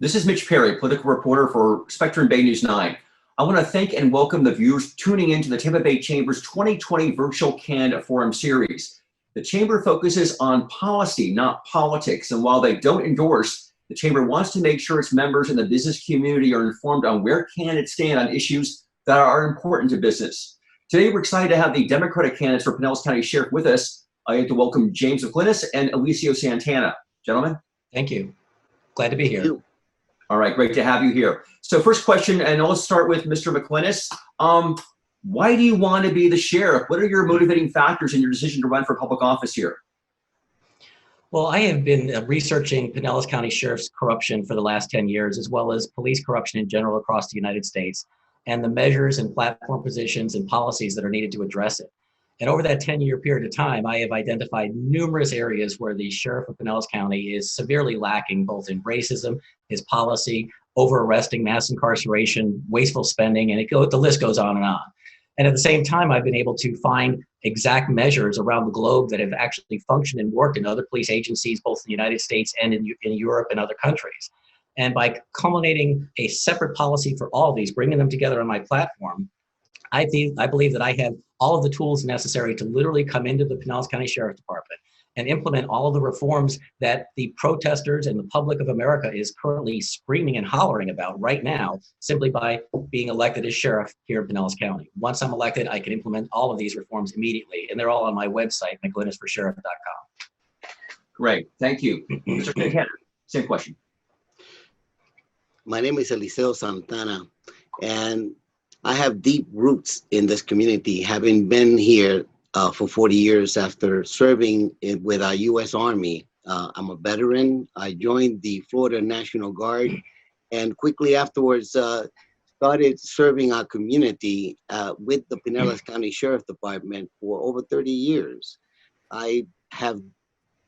This is Mitch Perry, political reporter for Spectrum Bay News 9. I want to thank and welcome the viewers tuning into the Tampa Bay Chamber's 2020 Virtual Candidate Forum Series. The Chamber focuses on policy, not politics, and while they don't endorse, the Chamber wants to make sure its members in the business community are informed on where candidates stand on issues that are important to business. Today, we're excited to have the Democratic candidates for Pinellas County Sheriff with us. I have to welcome James McLynas and Eliseo Santana. Gentlemen. Thank you. Glad to be here. All right, great to have you here. So first question, and let's start with Mr. McLynas. Why do you want to be the sheriff? What are your motivating factors in your decision to run for public office here? Well, I have been researching Pinellas County Sheriff's corruption for the last 10 years, as well as police corruption in general across the United States, and the measures and platform positions and policies that are needed to address it. And over that 10-year period of time, I have identified numerous areas where the sheriff of Pinellas County is severely lacking, both in racism, his policy, over-arresting, mass incarceration, wasteful spending, and the list goes on and on. And at the same time, I've been able to find exact measures around the globe that have actually functioned and worked in other police agencies, both in the United States and in Europe and other countries. And by culminating a separate policy for all of these, bringing them together on my platform, I believe that I have all of the tools necessary to literally come into the Pinellas County Sheriff's Department and implement all of the reforms that the protesters and the public of America is currently screaming and hollering about right now, simply by being elected as sheriff here in Pinellas County. Once I'm elected, I can implement all of these reforms immediately, and they're all on my website, McLynasforsheriff.com. Great, thank you. Mr. Santana, same question. My name is Eliseo Santana, and I have deep roots in this community, having been here for 40 years after serving with our U.S. Army. I'm a veteran. I joined the Florida National Guard, and quickly afterwards started serving our community with the Pinellas County Sheriff Department for over 30 years. I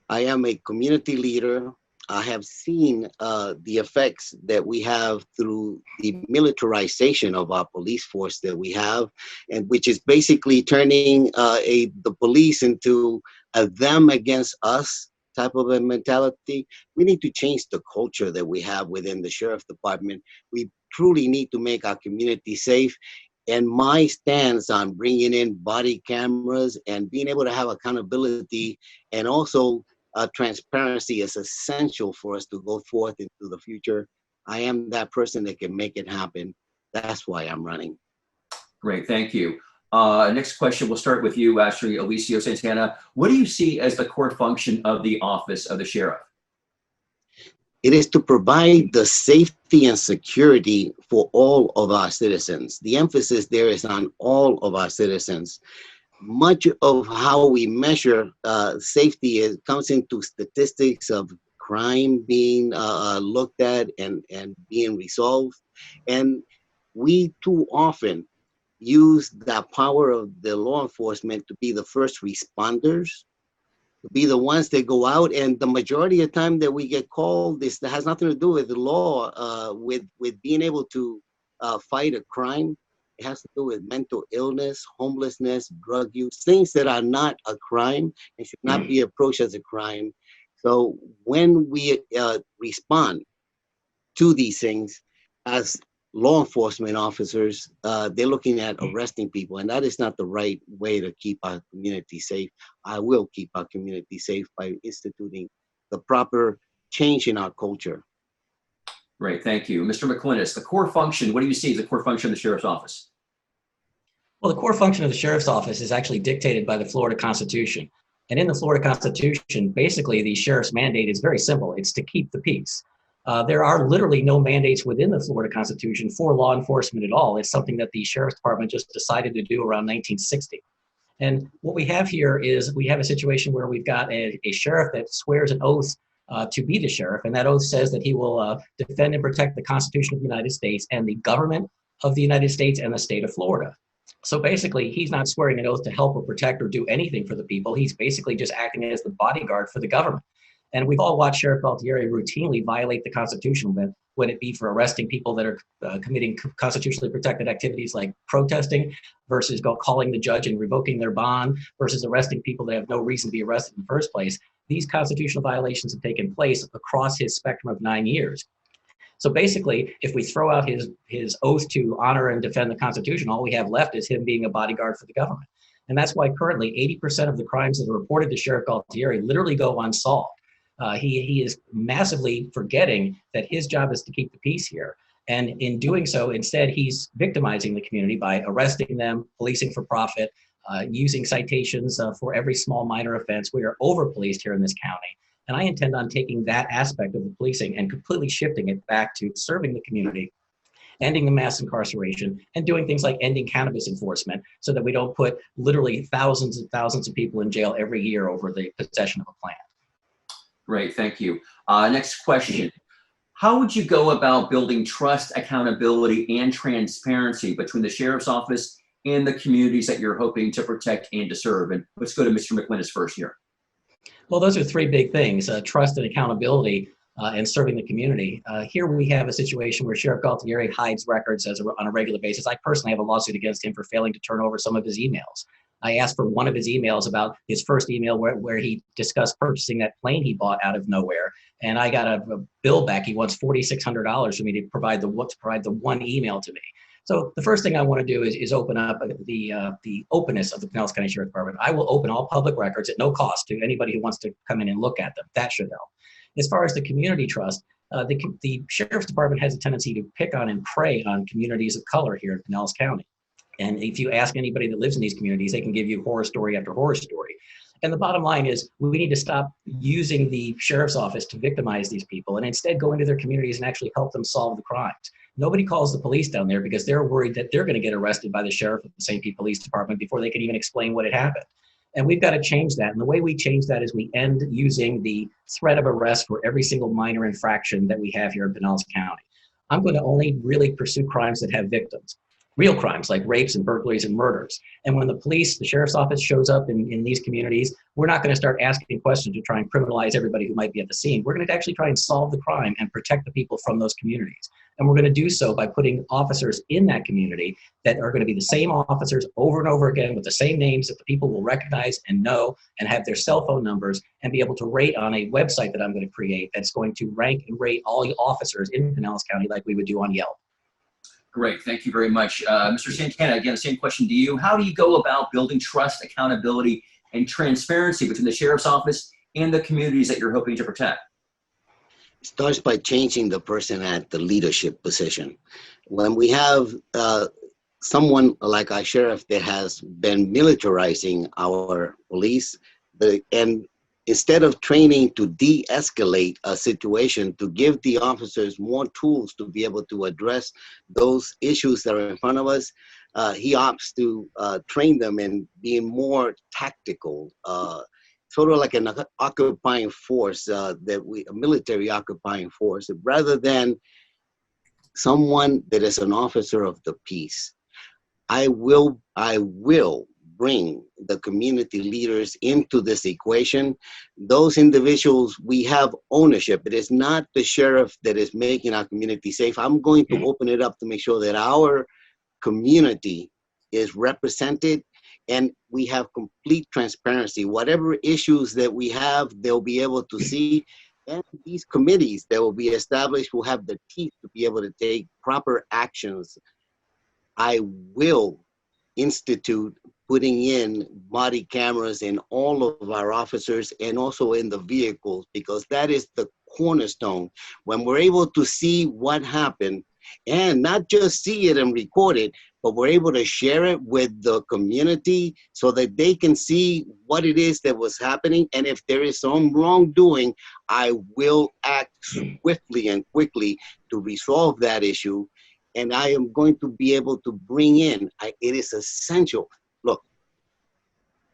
am a community leader. I have seen the effects that we have through the militarization of our police force that we have, and which is basically turning the police into a them against us type of a mentality. We need to change the culture that we have within the Sheriff Department. We truly need to make our community safe. And my stance on bringing in body cameras and being able to have accountability and also transparency is essential for us to go forth into the future. I am that person that can make it happen. That's why I'm running. Great, thank you. Next question, we'll start with you, actually, Eliseo Santana. What do you see as the core function of the office of the sheriff? It is to provide the safety and security for all of our citizens. The emphasis there is on all of our citizens. Much of how we measure safety comes into statistics of crime being looked at and being resolved. And we too often use the power of the law enforcement to be the first responders, to be the ones that go out. And the majority of the time that we get called, this has nothing to do with the law, with being able to fight a crime. It has to do with mental illness, homelessness, drug use, things that are not a crime and should not be approached as a crime. So when we respond to these things as law enforcement officers, they're looking at arresting people, and that is not the right way to keep our community safe. I will keep our community safe by instituting the proper change in our culture. Great, thank you. Mr. McLynas, the core function, what do you see as the core function of the sheriff's office? Well, the core function of the sheriff's office is actually dictated by the Florida Constitution. And in the Florida Constitution, basically the sheriff's mandate is very simple. It's to keep the peace. There are literally no mandates within the Florida Constitution for law enforcement at all. It's something that the Sheriff's Department just decided to do around 1960. And what we have here is we have a situation where we've got a sheriff that swears an oath to be the sheriff, and that oath says that he will defend and protect the Constitution of the United States and the government of the United States and the state of Florida. So basically, he's not swearing an oath to help or protect or do anything for the people. He's basically just acting as the bodyguard for the government. And we've all watched Sheriff Altieri routinely violate the Constitution, when it be for arresting people that are committing constitutionally protected activities like protesting versus calling the judge and revoking their bond versus arresting people that have no reason to be arrested in the first place. These constitutional violations have taken place across his spectrum of 9 years. So basically, if we throw out his oath to honor and defend the Constitution, all we have left is him being a bodyguard for the government. And that's why currently 80% of the crimes that are reported to Sheriff Galtieri literally go unsolved. He is massively forgetting that his job is to keep the peace here. And in doing so, instead, he's victimizing the community by arresting them, policing for profit, using citations for every small minor offense. We are over-policed here in this county. And I intend on taking that aspect of the policing and completely shifting it back to serving the community, ending the mass incarceration, and doing things like ending cannabis enforcement so that we don't put literally thousands and thousands of people in jail every year over the possession of a plant. Great, thank you. Next question. How would you go about building trust, accountability, and transparency between the sheriff's office and the communities that you're hoping to protect and to serve? And let's go to Mr. McLynas first here. Well, those are three big things, trust and accountability and serving the community. Here we have a situation where Sheriff Galtieri hides records on a regular basis. I personally have a lawsuit against him for failing to turn over some of his emails. I asked for one of his emails about his first email where he discussed purchasing that plane he bought out of nowhere. And I got a bill back. He wants $4,600 for me to provide the one email to me. So the first thing I want to do is open up the openness of the Pinellas County Sheriff Department. I will open all public records at no cost to anybody who wants to come in and look at them. That should help. As far as the community trust, the Sheriff's Department has a tendency to pick on and prey on communities of color here in Pinellas County. And if you ask anybody that lives in these communities, they can give you horror story after horror story. And the bottom line is we need to stop using the sheriff's office to victimize these people and instead go into their communities and actually help them solve the crimes. Nobody calls the police down there because they're worried that they're going to get arrested by the sheriff of the St. Pete Police Department before they can even explain what had happened. And we've got to change that. And the way we change that is we end using the threat of arrest for every single minor infraction that we have here in Pinellas County. I'm going to only really pursue crimes that have victims. Real crimes like rapes and burglaries and murders. And when the police, the sheriff's office shows up in these communities, we're not going to start asking questions to try and criminalize everybody who might be at the scene. We're going to actually try and solve the crime and protect the people from those communities. And we're going to do so by putting officers in that community that are going to be the same officers over and over again with the same names that the people will recognize and know and have their cell phone numbers and be able to rate on a website that I'm going to create that's going to rank and rate all the officers in Pinellas County like we would do on Yelp. Great, thank you very much. Mr. Santana, again, the same question to you. How do you go about building trust, accountability, and transparency between the sheriff's office and the communities that you're hoping to protect? It starts by changing the person at the leadership position. When we have someone like our sheriff that has been militarizing our police, and instead of training to de-escalate a situation, to give the officers more tools to be able to address those issues that are in front of us, he opts to train them in being more tactical, sort of like an occupying force, a military occupying force, rather than someone that is an officer of the peace. I will bring the community leaders into this equation. Those individuals, we have ownership. It is not the sheriff that is making our community safe. I'm going to open it up to make sure that our community is represented and we have complete transparency. Whatever issues that we have, they'll be able to see. And these committees that will be established will have the teeth to be able to take proper actions. I will institute putting in body cameras in all of our officers and also in the vehicles, because that is the cornerstone. When we're able to see what happened and not just see it and record it, but we're able to share it with the community so that they can see what it is that was happening. And if there is some wrongdoing, I will act swiftly and quickly to resolve that issue. And I am going to be able to bring in, it is essential. Look,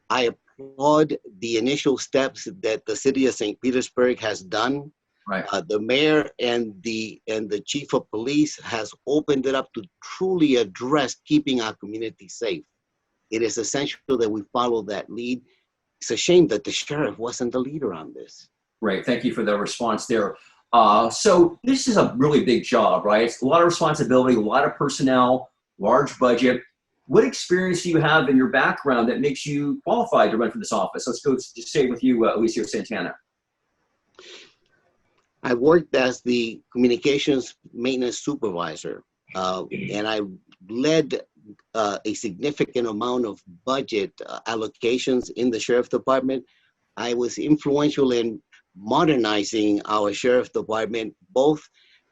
I applaud the initial steps that the city of St. Petersburg has done. Right. The mayor and the chief of police has opened it up to truly address keeping our community safe. It is essential that we follow that lead. It's a shame that the sheriff wasn't the leader on this. Right. Thank you for the response there. So this is a really big job, right? It's a lot of responsibility, a lot of personnel, large budget. What experience do you have in your background that makes you qualified to run for this office? Let's go to stay with you, Eliseo Santana. I worked as the communications maintenance supervisor, and I led a significant amount of budget allocations in the sheriff department. I was influential in modernizing our sheriff department, both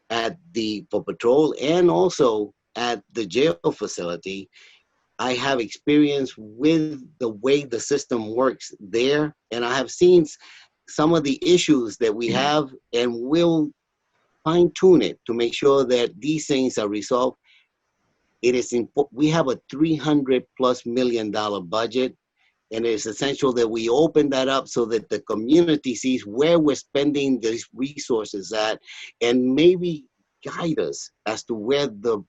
at the for patrol and also at the jail facility. I have experience with the way the system works there, and I have seen some of the issues that we have, and will fine tune it to make sure that these things are resolved. It is important. We have a $300+ million budget, and it's essential that we open that up so that the community sees where we're spending these resources at, and maybe guide us as to where the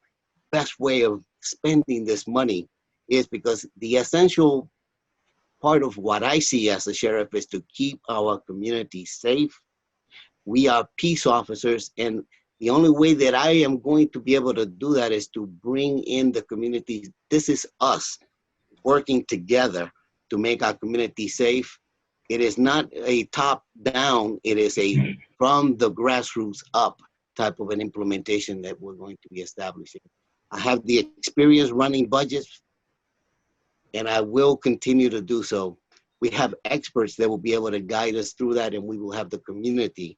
best way of spending this money is, because the essential part of what I see as a sheriff is to keep our community safe. We are peace officers, and the only way that I am going to be able to do that is to bring in the community. This is us working together to make our community safe. It is not a top down, it is a from the grassroots up type of an implementation that we're going to be establishing. I have the experience running budgets, and I will continue to do so. We have experts that will be able to guide us through that, and we will have the community.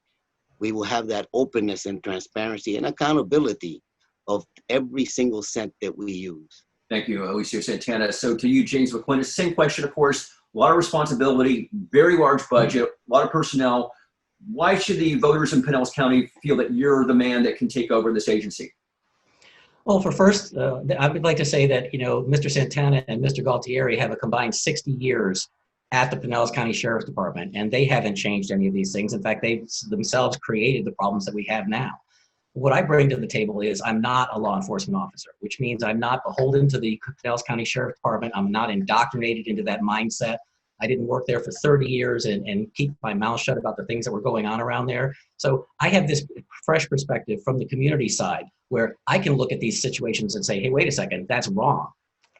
We will have that openness and transparency and accountability of every single cent that we use. Thank you, Eliseo Santana. So to you, James McLynas, same question, of course. A lot of responsibility, very large budget, a lot of personnel. Why should the voters in Pinellas County feel that you're the man that can take over this agency? Well, for first, I would like to say that, Mr. Santana and Mr. Galtieri have a combined 60 years at the Pinellas County Sheriff's Department, and they haven't changed any of these things. In fact, they themselves created the problems that we have now. What I bring to the table is I'm not a law enforcement officer, which means I'm not beholden to the Pinellas County Sheriff's Department. I'm not indoctrinated into that mindset. I didn't work there for 30 years and keep my mouth shut about the things that were going on around there. So I have this fresh perspective from the community side where I can look at these situations and say, hey, wait a second, that's wrong.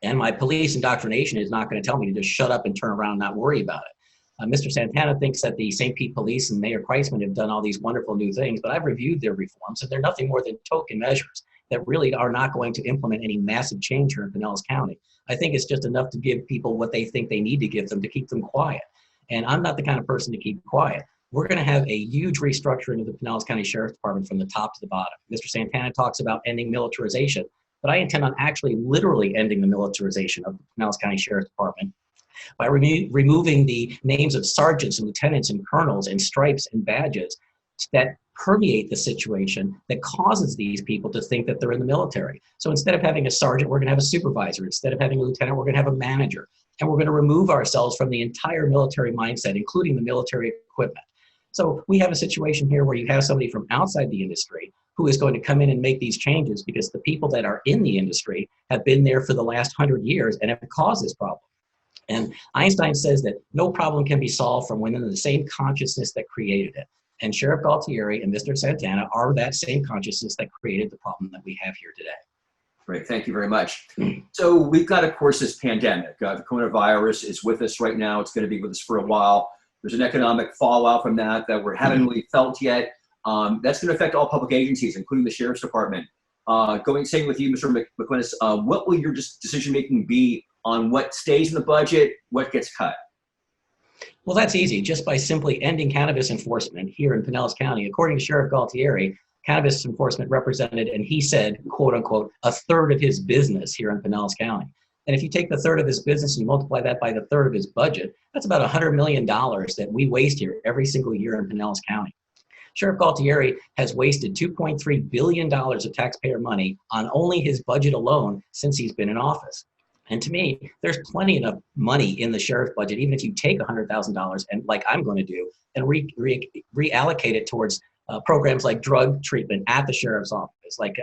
And my police indoctrination is not going to tell me to just shut up and turn around and not worry about it. Mr. Santana thinks that the St. Pete Police and Mayor Kreisman have done all these wonderful new things, but I've reviewed their reforms, and they're nothing more than token measures that really are not going to implement any massive change here in Pinellas County. I think it's just enough to give people what they think they need to give them to keep them quiet. And I'm not the kind of person to keep quiet. We're going to have a huge restructuring of the Pinellas County Sheriff's Department from the top to the bottom. Mr. Santana talks about ending militarization, but I intend on actually literally ending the militarization of the Pinellas County Sheriff's Department by removing the names of sergeants and lieutenants and colonels and stripes and badges that permeate the situation that causes these people to think that they're in the military. So instead of having a sergeant, we're going to have a supervisor. Instead of having a lieutenant, we're going to have a manager. And we're going to remove ourselves from the entire military mindset, including the military equipment. So we have a situation here where you have somebody from outside the industry who is going to come in and make these changes because the people that are in the industry have been there for the last 100 years and have caused this problem. And Einstein says that no problem can be solved from within the same consciousness that created it. And Sheriff Galtieri and Mr. Santana are that same consciousness that created the problem that we have here today. Great, thank you very much. So we've got, of course, this pandemic. The coronavirus is with us right now. It's going to be with us for a while. There's an economic fallout from that we haven't really felt yet. That's going to affect all public agencies, including the Sheriff's Department. Saying with you, Mr. McLynas, what will your decision-making be on what stays in the budget, what gets cut? Well, that's easy. Just by simply ending cannabis enforcement here in Pinellas County, according to Sheriff Galtieri, cannabis enforcement represented, and he said, quote unquote, a third of his business here in Pinellas County. And if you take the third of his business and you multiply that by the third of his budget, that's about $100 million that we waste here every single year in Pinellas County. Sheriff Galtieri has wasted $2.3 billion of taxpayer money on only his budget alone since he's been in office. And to me, there's plenty enough money in the sheriff's budget, even if you take $100,000 and, like I'm going to do, and reallocate it towards programs like drug treatment at the sheriff's office, like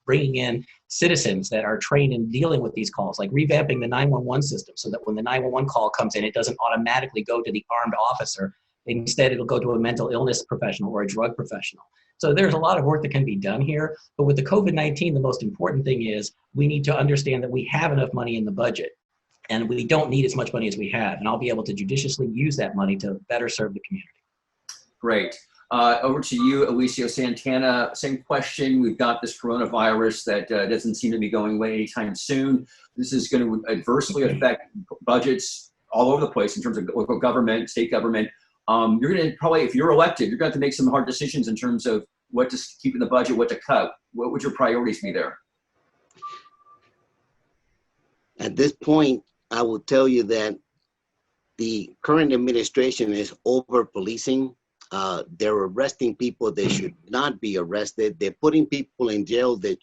bringing in citizens that are trained in dealing with these calls, like revamping the 911 system so that when the 911 call comes in, it doesn't automatically go to the armed officer. Instead, it'll go to a mental illness professional or a drug professional. So there's a lot of work that can be done here. But with the COVID-19, the most important thing is we need to understand that we have enough money in the budget and we don't need as much money as we have. And I'll be able to judiciously use that money to better serve the community. Great. Over to you, Eliseo Santana. Same question. We've got this coronavirus that doesn't seem to be going away anytime soon. This is going to adversely affect budgets all over the place in terms of local government, state government. You're going to probably, if you're elected, you're going to have to make some hard decisions in terms of what to keep in the budget, what to cut. What would your priorities be there? At this point, I will tell you that the current administration is over policing. They're arresting people that should not be arrested. They're putting people in jail that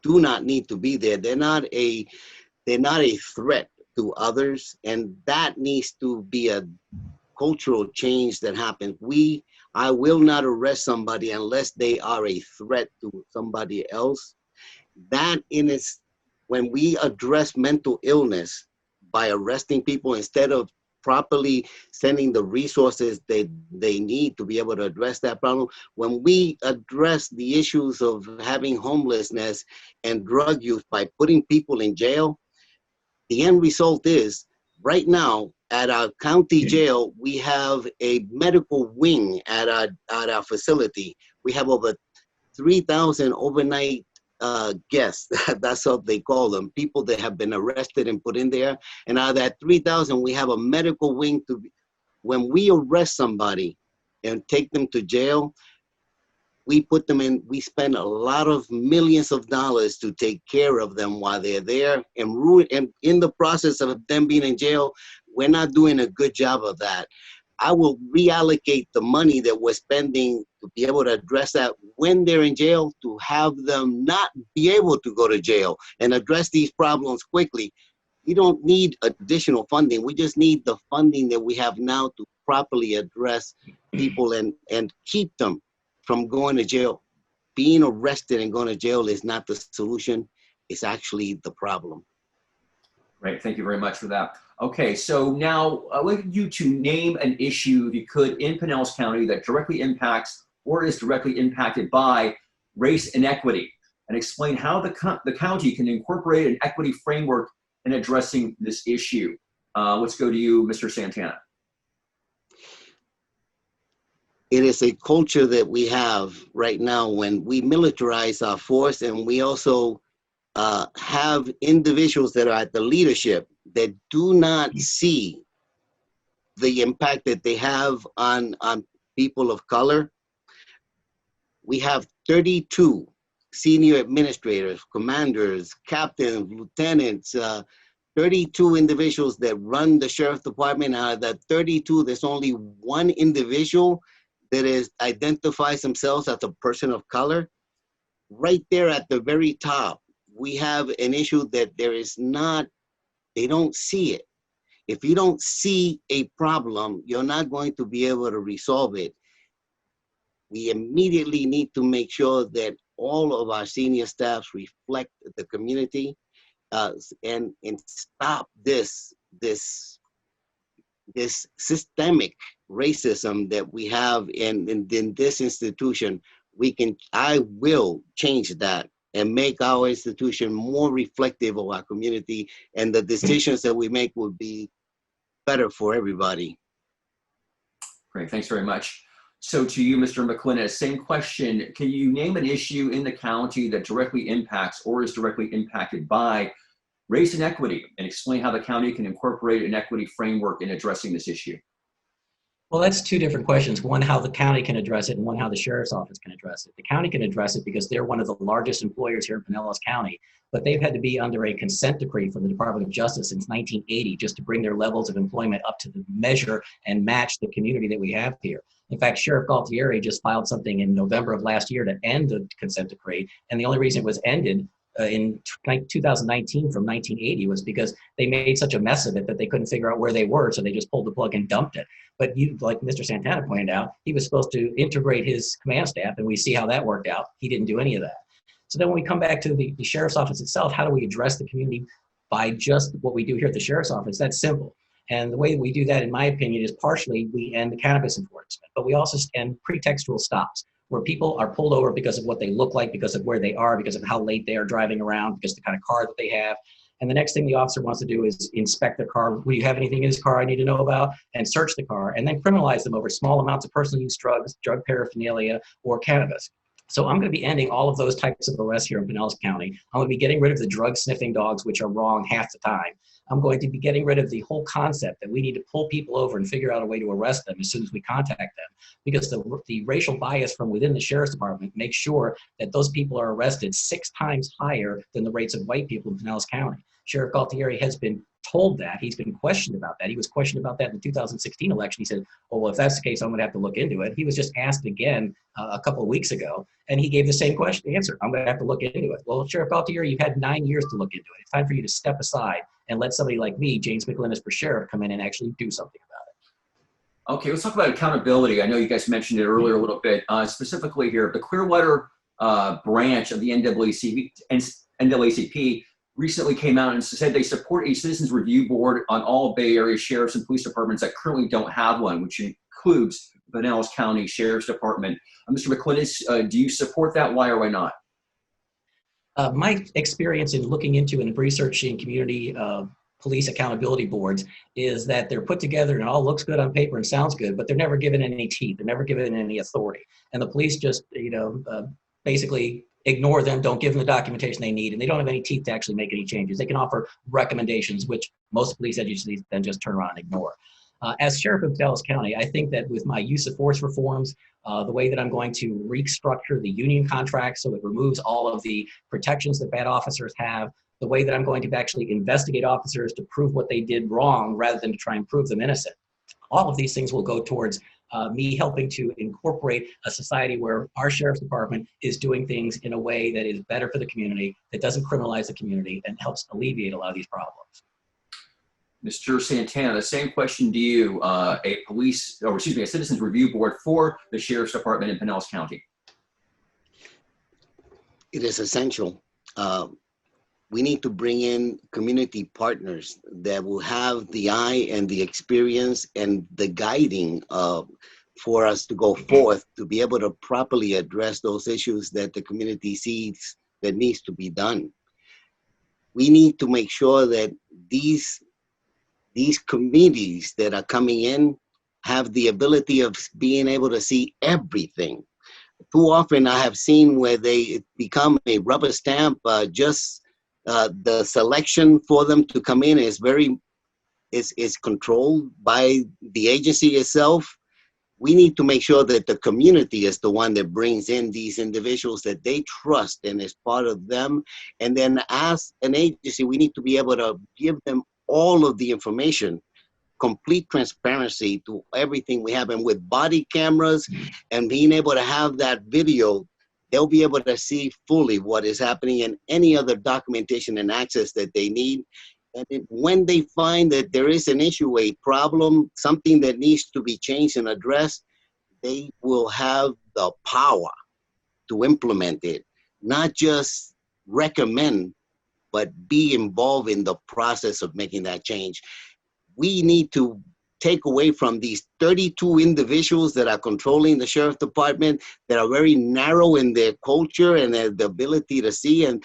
do not need to be there. They're not a threat to others, and that needs to be a cultural change that happens. I will not arrest somebody unless they are a threat to somebody else. That when we address mental illness by arresting people instead of properly sending the resources they need to be able to address that problem, when we address the issues of having homelessness and drug use by putting people in jail, the end result is, right now, at our county jail, we have a medical wing at our facility. We have over 3,000 overnight guests. That's what they call them, people that have been arrested and put in there. And out of that 3,000, we have a medical wing when we arrest somebody and take them to jail, we put them in, we spend a lot of millions of dollars to take care of them while they're there, and in the process of them being in jail, we're not doing a good job of that. I will reallocate the money that we're spending to be able to address that when they're in jail, to have them not be able to go to jail and address these problems quickly. We don't need additional funding. We just need the funding that we have now to properly address people and keep them from going to jail. Being arrested and going to jail is not the solution. It's actually the problem. Great, thank you very much for that. Okay, so now I'd like you to name an issue, if you could, in Pinellas County that directly impacts or is directly impacted by race inequity, and explain how the county can incorporate an equity framework in addressing this issue. Let's go to you, Mr. Santana. It is a culture that we have right now when we militarize our force, and we also have individuals that are at the leadership that do not see the impact that they have on people of color. We have 32 senior administrators, commanders, captains, lieutenants, 32 individuals that run the sheriff's department. Out of that 32, there's only one individual that identifies themselves as a person of color. Right there at the very top, we have an issue that they don't see it. If you don't see a problem, you're not going to be able to resolve it. We immediately need to make sure that all of our senior staffs reflect the community and stop this systemic racism that we have in this institution. I will change that and make our institution more reflective of our community, and the decisions that we make will be better for everybody. Great, thanks very much. So to you, Mr. McLynas, same question. Can you name an issue in the county that directly impacts or is directly impacted by race inequity, and explain how the county can incorporate an equity framework in addressing this issue? Well, that's two different questions. One, how the county can address it, and one, how the sheriff's office can address it. The county can address it because they're one of the largest employers here in Pinellas County, but they've had to be under a consent decree from the Department of Justice since 1980 just to bring their levels of employment up to the measure and match the community that we have here. In fact, Sheriff Galtieri just filed something in November of last year to end the consent decree, and the only reason it was ended in 2019 from 1980 was because they made such a mess of it that they couldn't figure out where they were, so they just pulled the plug and dumped it. But like Mr. Santana pointed out, he was supposed to integrate his command staff, and we see how that worked out. He didn't do any of that. So then when we come back to the sheriff's office itself, how do we address the community by just what we do here at the sheriff's office? That's simple. And the way we do that, in my opinion, is partially we end the cannabis enforcement, but we also end pretextual stops, where people are pulled over because of what they look like, because of where they are, because of how late they are driving around, because of the kind of car that they have. And the next thing the officer wants to do is inspect the car. Do you have anything in his car I need to know about? And search the car, and then criminalize them over small amounts of personal use drugs, drug paraphernalia, or cannabis. So I'm going to be ending all of those types of arrests here in Pinellas County. I'm going to be getting rid of the drug sniffing dogs, which are wrong half the time. I'm going to be getting rid of the whole concept that we need to pull people over and figure out a way to arrest them as soon as we contact them, because the racial bias from within the sheriff's department makes sure that those people are arrested 6 times higher than the rates of white people in Pinellas County. Sheriff Galtieri has been told that. He's been questioned about that. He was questioned about that in the 2016 election. He said, oh, well, if that's the case, I'm going to have to look into it. He was just asked again a couple of weeks ago, and he gave the same answer. I'm going to have to look into it. Well, Sheriff Galtieri, you've had 9 years to look into it. It's time for you to step aside and let somebody like me, James McLynas for sheriff, come in and actually do something about it. Okay, let's talk about accountability. I know you guys mentioned it earlier a little bit. Specifically here, the Clearwater branch of the NAACP recently came out and said they support a citizens review board on all Bay Area sheriffs and police departments that currently don't have one, which includes the Pinellas County Sheriff's Department. Mr. McLynas, do you support that? Why or why not? My experience in looking into and researching community police accountability boards is that they're put together and it all looks good on paper and sounds good, but they're never given any teeth. They're never given any authority. And the police just, basically ignore them, don't give them the documentation they need, and they don't have any teeth to actually make any changes. They can offer recommendations, which most police agencies then just turn around and ignore. As sheriff of Pinellas County, I think that with my use of force reforms, the way that I'm going to restructure the union contract so it removes all of the protections that bad officers have, the way that I'm going to actually investigate officers to prove what they did wrong rather than to try and prove them innocent. All of these things will go towards me helping to incorporate a society where our sheriff's department is doing things in a way that is better for the community, that doesn't criminalize the community, and helps alleviate a lot of these problems. Mr. Santana, the same question to you. A citizens review board for the sheriff's department in Pinellas County. It is essential. We need to bring in community partners that will have the eye and the experience and the guiding for us to go forth to be able to properly address those issues that the community sees that needs to be done. We need to make sure that these committees that are coming in have the ability of being able to see everything. Too often I have seen where they become a rubber stamp, the selection for them to come in is controlled by the agency itself. We need to make sure that the community is the one that brings in these individuals that they trust and is part of them. And then as an agency, we need to be able to give them all of the information, complete transparency to everything we have. And with body cameras and being able to have that video, they'll be able to see fully what is happening and any other documentation and access that they need. And when they find that there is an issue, a problem, something that needs to be changed and addressed, they will have the power to implement it, not just recommend, but be involved in the process of making that change. We need to take away from these 32 individuals that are controlling the sheriff's department, that are very narrow in their culture and their ability to see, and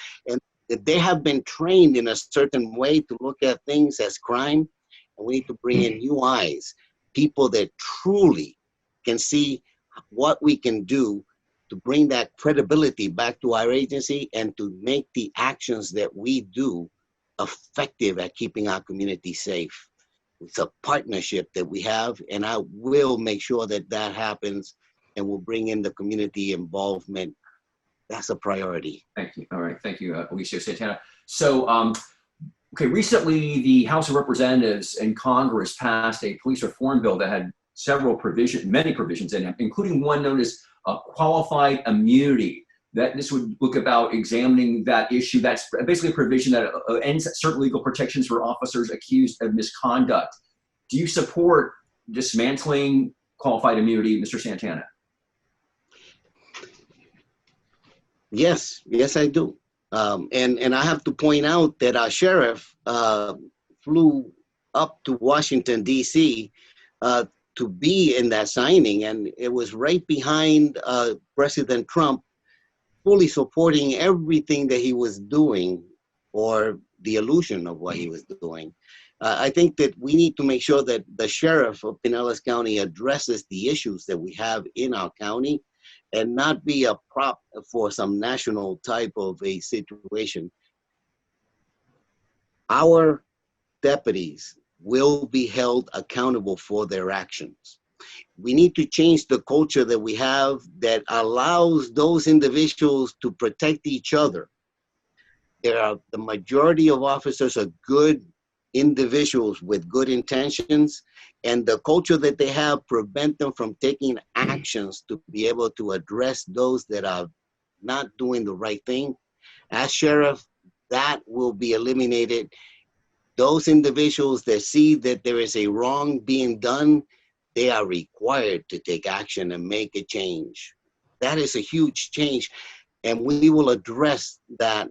they have been trained in a certain way to look at things as crime. And we need to bring in new eyes, people that truly can see what we can do to bring that credibility back to our agency and to make the actions that we do effective at keeping our community safe. It's a partnership that we have, and I will make sure that that happens, and we'll bring in the community involvement. That's a priority. Thank you. All right. Thank you, Eliseo Santana. So, recently the House of Representatives and Congress passed a police reform bill that had many provisions in it, including one known as qualified immunity. That this would look about examining that issue. That's basically a provision that ends certain legal protections for officers accused of misconduct. Do you support dismantling qualified immunity, Mr. Santana? Yes, I do. And I have to point out that our sheriff flew up to Washington, D.C. To be in that signing, and it was right behind President Trump, fully supporting everything that he was doing or the illusion of what he was doing. I think that we need to make sure that the sheriff of Pinellas County addresses the issues that we have in our county and not be a prop for some national type of a situation. Our deputies will be held accountable for their actions. We need to change the culture that we have that allows those individuals to protect each other. The majority of officers are good individuals with good intentions, and the culture that they have prevent them from taking actions to be able to address those that are not doing the right thing. As sheriff, that will be eliminated. Those individuals that see that there is a wrong being done, they are required to take action and make a change. That is a huge change, and we will address that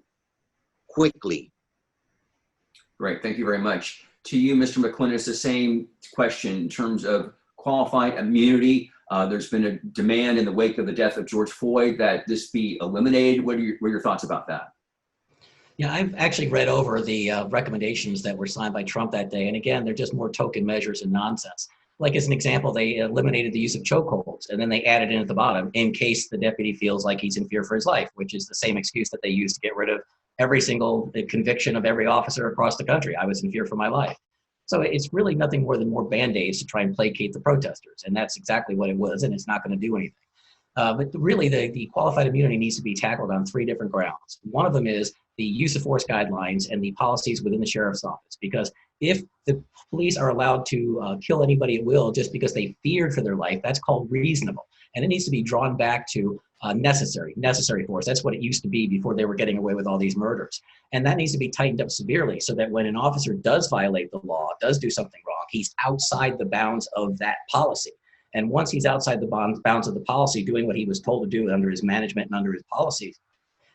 quickly. Great, thank you very much. To you, Mr. McLynas, the same question in terms of qualified immunity. There's been a demand in the wake of the death of George Floyd that this be eliminated. What are your thoughts about that? Yeah, I've actually read over the recommendations that were signed by Trump that day. And again, they're just more token measures and nonsense. Like as an example, they eliminated the use of chokeholds, and then they added in at the bottom, in case the deputy feels like he's in fear for his life, which is the same excuse that they use to get rid of every single conviction of every officer across the country. I was in fear for my life. So it's really nothing more than more Band-Aids to try and placate the protesters. And that's exactly what it was, and it's not going to do anything. But really, the qualified immunity needs to be tackled on three different grounds. One of them is the use of force guidelines and the policies within the sheriff's office. Because if the police are allowed to kill anybody at will just because they feared for their life, that's called reasonable. And it needs to be drawn back to necessary force. That's what it used to be before they were getting away with all these murders. And that needs to be tightened up severely so that when an officer does violate the law, does do something wrong, he's outside the bounds of that policy. And once he's outside the bounds of the policy, doing what he was told to do under his management and under his policies,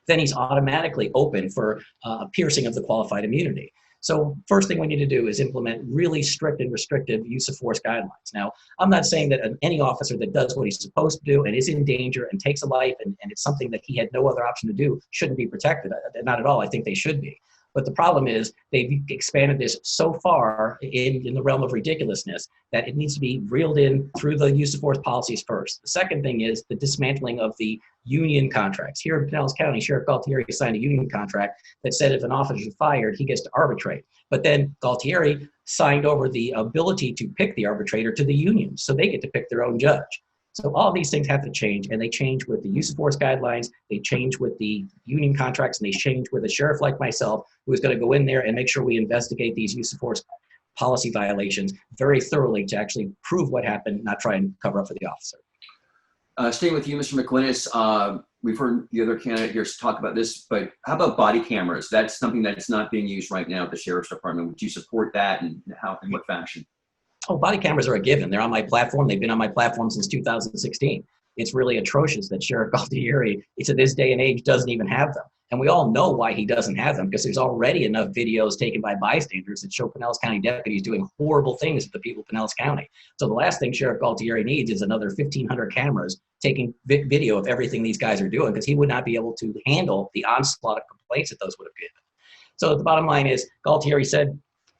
then he's automatically open for a piercing of the qualified immunity. So first thing we need to do is implement really strict and restrictive use of force guidelines. Now, I'm not saying that any officer that does what he's supposed to do and is in danger and takes a life and it's something that he had no other option to do shouldn't be protected. Not at all. I think they should be. But the problem is they've expanded this so far in the realm of ridiculousness that it needs to be reeled in through the use of force policies first. The second thing is the dismantling of the union contracts. Here in Pinellas County, Sheriff Galtieri signed a union contract that said if an officer is fired, he gets to arbitrate. But then Galtieri signed over the ability to pick the arbitrator to the union, so they get to pick their own judge. So all these things have to change, and they change with the use of force guidelines, they change with the union contracts, and they change with a sheriff like myself who is going to go in there and make sure we investigate these use of force policy violations very thoroughly to actually prove what happened, not try and cover up for the officer. Staying with you, Mr. McLynas, we've heard the other candidate here talk about this, but how about body cameras? That's something that's not being used right now at the Sheriff's Department. Would you support that, and how, in what fashion? Oh, body cameras are a given. They're on my platform. They've been on my platform since 2016. It's really atrocious that Sheriff Galtieri, to this day and age, doesn't even have them. And we all know why he doesn't have them, because there's already enough videos taken by bystanders that show Pinellas County deputies doing horrible things to the people of Pinellas County. So the last thing Sheriff Galtieri needs is another 1,500 cameras taking video of everything these guys are doing, because he would not be able to handle the onslaught of complaints that those would have given. So the bottom line is, Galtieri said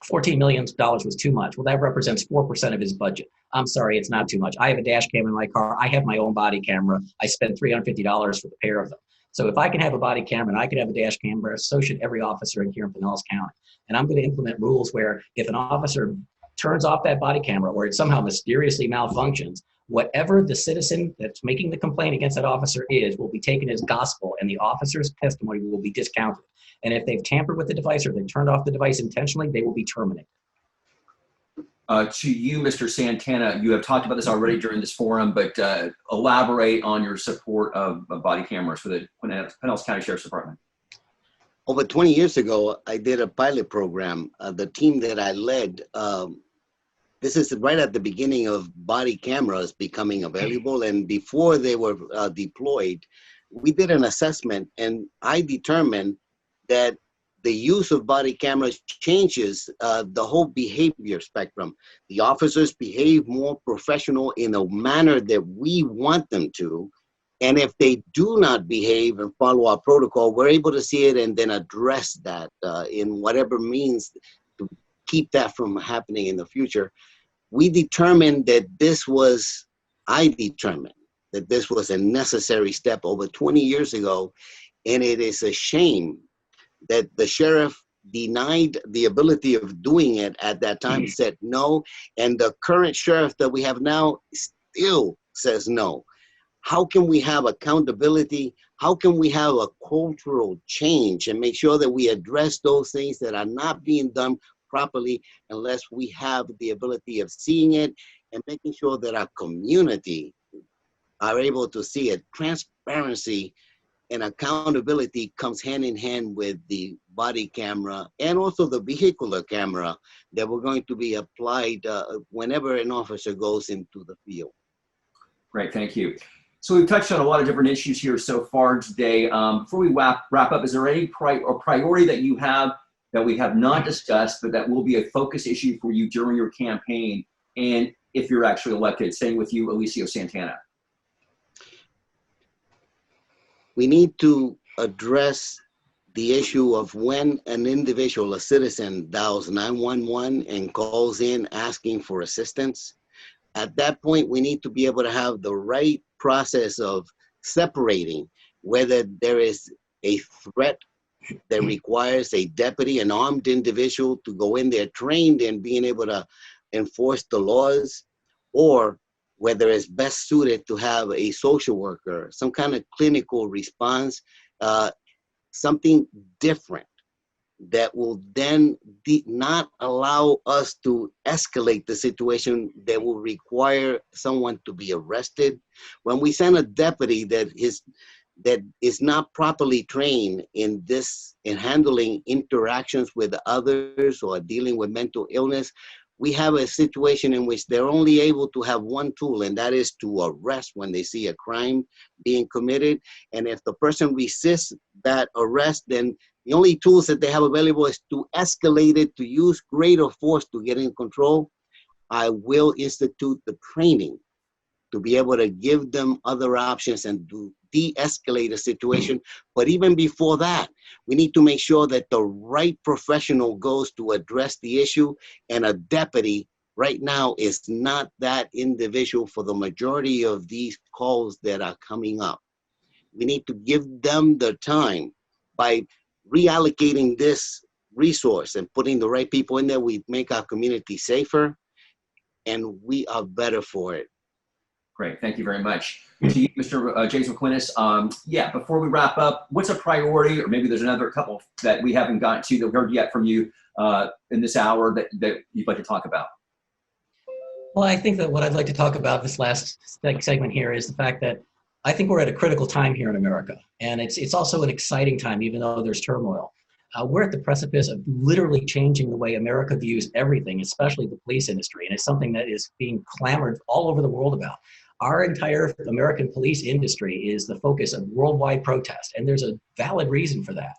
$14 million was too much. Well, that represents 4% of his budget. I'm sorry, it's not too much. I have a dash cam in my car. I have my own body camera. I spend $350 for the pair of them. So if I can have a body camera and I can have a dash camera, so should every officer here in Pinellas County. And I'm going to implement rules where if an officer turns off that body camera or it somehow mysteriously malfunctions, whatever the citizen that's making the complaint against that officer is will be taken as gospel, and the officer's testimony will be discounted. And if they've tampered with the device or they've turned off the device intentionally, they will be terminated. To you, Mr. Santana, you have talked about this already during this forum, but elaborate on your support of body cameras for the Pinellas County Sheriff's Department. Over 20 years ago, I did a pilot program. The team that I led, this is right at the beginning of body cameras becoming available, and before they were deployed, we did an assessment, and I determined that the use of body cameras changes the whole behavior spectrum. The officers behave more professional in a manner that we want them to, And if they do not behave and follow our protocol, we're able to see it and then address that in whatever means to keep that from happening in the future. I determined that this was a necessary step over 20 years ago. And it is a shame that the sheriff denied the ability of doing it at that time, said no. And the current sheriff that we have now still says no. How can we have accountability? How can we have a cultural change and make sure that we address those things that are not being done properly unless we have the ability of seeing it and making sure that our community are able to see it? Transparency and accountability comes hand in hand with the body camera and also the vehicular camera that we're going to be applied whenever an officer goes into the field. Great, thank you. So we've touched on a lot of different issues here so far today. Before we wrap up, is there any priority that you have that we have not discussed, but that will be a focus issue for you during your campaign, and if you're actually elected? Staying with you, Eliseo Santana. We need to address the issue of when an individual, a citizen, dials 911 and calls in asking for assistance. At that point, we need to be able to have the right process of separating whether there is a threat that requires a deputy, an armed individual to go in there trained in being able to enforce the laws, or whether it's best suited to have a social worker, some kind of clinical response, something different that will then not allow us to escalate the situation that will require someone to be arrested. When we send a deputy that is not properly trained in handling interactions with others or dealing with mental illness, we have a situation in which they're only able to have one tool, and that is to arrest when they see a crime being committed. And if the person resists that arrest, then the only tools that they have available is to escalate it, to use greater force to get in control. I will institute the training to be able to give them other options and to de-escalate a situation. But even before that, we need to make sure that the right professional goes to address the issue, and a deputy right now is not that individual for the majority of these calls that are coming up. We need to give them the time. By reallocating this resource and putting the right people in there, we make our community safer, and we are better for it. Great, thank you very much. To you, Mr. James McLynas, yeah, before we wrap up, what's a priority, or maybe there's another couple that we haven't gotten to that we heard yet from you in this hour that you'd like to talk about? Well, I think that what I'd like to talk about this last segment here is the fact that I think we're at a critical time here in America, and it's also an exciting time, even though there's turmoil. We're at the precipice of literally changing the way America views everything, especially the police industry, and it's something that is being clamored all over the world about. Our entire American police industry is the focus of worldwide protest, and there's a valid reason for that.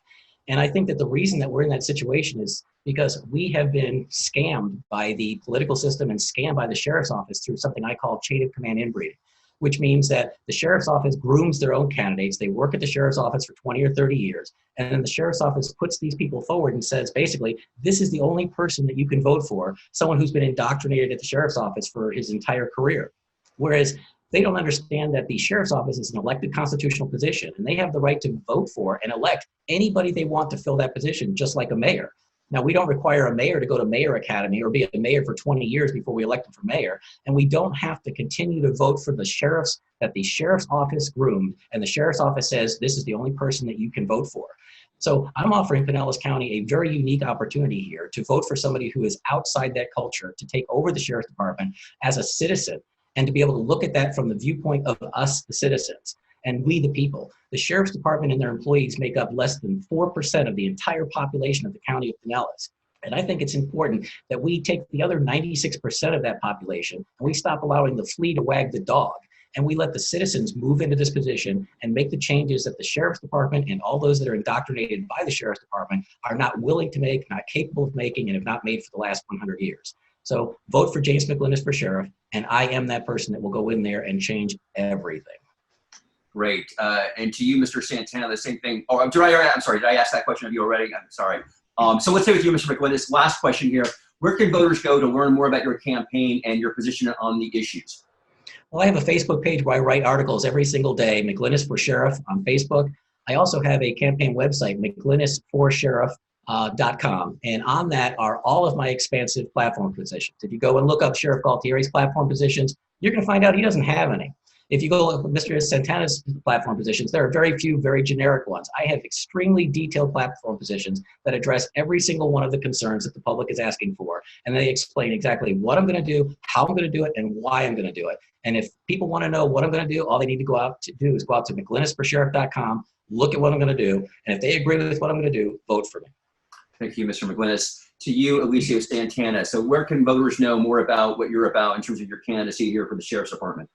And I think that the reason that we're in that situation is because we have been scammed by the political system and scammed by the sheriff's office through something I call chain of command inbreeding, which means that the sheriff's office grooms their own candidates. They work at the sheriff's office for 20 or 30 years. And then the sheriff's office puts these people forward and says, basically, this is the only person that you can vote for, someone who's been indoctrinated at the sheriff's office for his entire career. Whereas they don't understand that the sheriff's office is an elected constitutional position, and they have the right to vote for and elect anybody they want to fill that position, just like a mayor. Now, we don't require a mayor to go to Mayor Academy or be a mayor for 20 years before we elect him for mayor. And we don't have to continue to vote for the sheriffs that the sheriff's office groomed, and the sheriff's office says this is the only person that you can vote for. So I'm offering Pinellas County a very unique opportunity here to vote for somebody who is outside that culture, to take over the sheriff's department as a citizen, and to be able to look at that from the viewpoint of us, the citizens, and we, the people. The sheriff's department and their employees make up less than 4% of the entire population of the county of Pinellas. And I think it's important that we take the other 96% of that population and we stop allowing the flea to wag the dog. And we let the citizens move into this position and make the changes that the sheriff's department and all those that are indoctrinated by the sheriff's department are not willing to make, not capable of making, and have not made for the last 100 years. So vote for James McLynas for sheriff, and I am that person that will go in there and change everything. Great. And to you, Mr. Santana, the same thing. Oh, I'm sorry. Did I ask that question of you already? I'm sorry. So let's stay with you, Mr. McLynas. Last question here. Where can voters go to learn more about your campaign and your position on the issues? Well, I have a Facebook page where I write articles every single day, McLynas for Sheriff on Facebook. I also have a campaign website, McLynas4Sheriff.com. And on that are all of my expansive platform positions. If you go and look up Sheriff Galtieri's platform positions, you're going to find out he doesn't have any. If you go look at Mr. Santana's platform positions, there are very few, very generic ones. I have extremely detailed platform positions that address every single one of the concerns that the public is asking for. And they explain exactly what I'm going to do, how I'm going to do it, and why I'm going to do it. And if people want to know what I'm going to do, all they need to go out to McLynasforSheriff.com, look at what I'm going to do. And if they agree with what I'm going to do, vote for me. Thank you, Mr. McLynas. To you, Eliseo Santana. So where can voters know more about what you're about in terms of your candidacy here for the Sheriff's Department?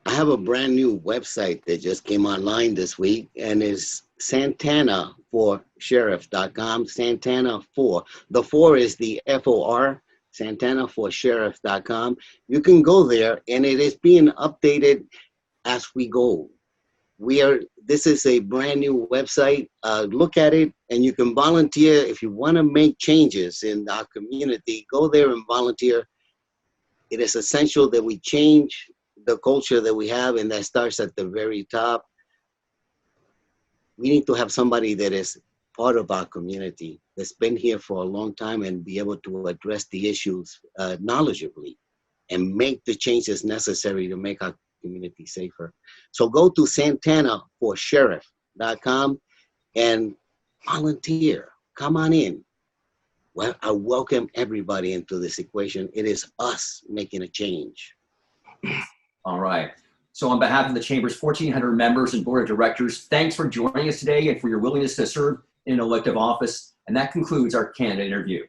I have a brand new website that just came online this week, and is SantanaForSheriff.com. Santana 4. The 4 is the FOR, SantanaForSheriff.com. You can go there, and it is being updated as we go. This is a brand new website. Look at it, and you can volunteer if you want to make changes in our community. Go there and volunteer. It is essential that we change the culture that we have, and that starts at the very top. We need to have somebody that is part of our community, that's been here for a long time, and be able to address the issues knowledgeably and make the changes necessary to make our community safer. So go to SantanaForSheriff.com and volunteer. Come on in. Well, I welcome everybody into this equation. It is us making a change. All right. So on behalf of the Chamber's 1,400 members and board of directors, thanks for joining us today and for your willingness to serve in an elective office. And that concludes our candidate interview.